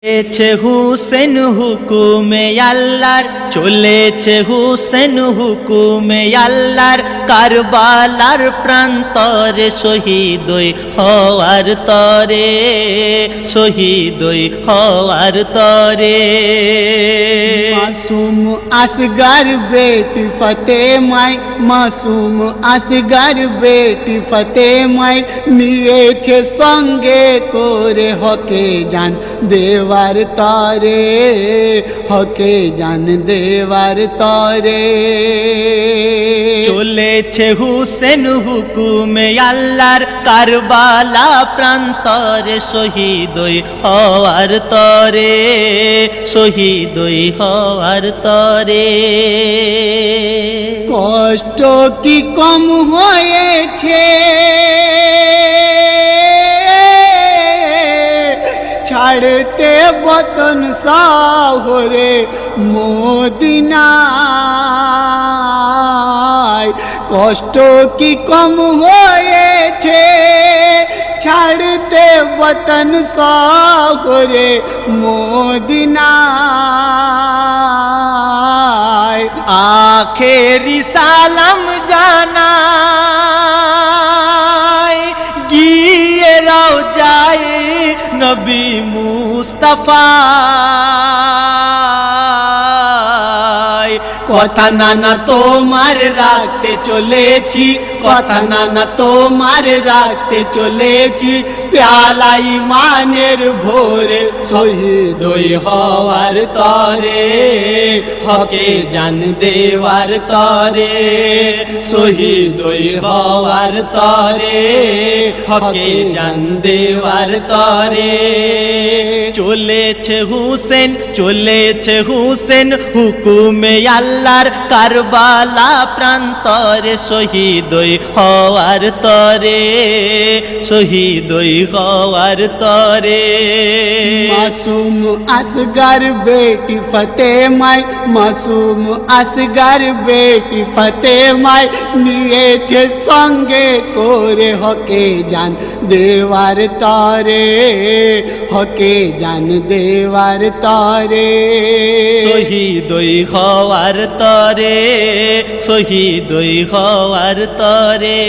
চলেছে হুসেন হুকুমে আল্লাহর, চলেছে হুসেন হুকুমে আল্লাহর, কারবালার প্রান্তরে শহীদ হওয়ার তরে, শহীদ হওয়ার তরে। मासूम असगर बेटी फतेमाई, मासूम असगर बेटी फतेमाई নিয়েছে সঙ্গে করে হকে জান দেওয়ার তরে, হকে জান দেওয়ার তরে। চলেছে হুসেন হুকুমে আল্লাহর, কারবালা প্রান্তরে শহীদ হওয়ার তরে, শহীদ হওয়ার তরে। কষ্ট কি কম হয়েছে ছাড়তে বতন শহরে মদিনায়, কষ্ট কি কম হয়েছে ছাড়তে বতন শহরে মদিনায়। আখেরি সালাম জানাই গিয়ে রওজায় নবী মুস্তাফা, কথা নানা তোমার রাখতে চলেছি, কথা নানা তোমার রাখতে চলেছি, প্যালা ইমানের ভোরে শহীদ হওয়ার তরে, হকে জান দেওয়ার তরে, শহীদ হওয়ার তরে, হকে জান দেওয়ার তরে। চলেছে হুসেন, চলেছে হুসেন হুকুমে আল্লাহর, কারবালা প্রান্তরে শহীদ হওয়ার তরে, শহীদ হওয়ার তরে। মাসুম আসগর বেটি ফতেমাই, মাসুম আসগর বেটি ফতেমাই নিয়েছে সঙ্গে করে হকে জান দেওয়ার তরে, হকে জান দেওয়ার তরে। শহীদ হওয়ার তরে, শহীদ হওয়ার তরে।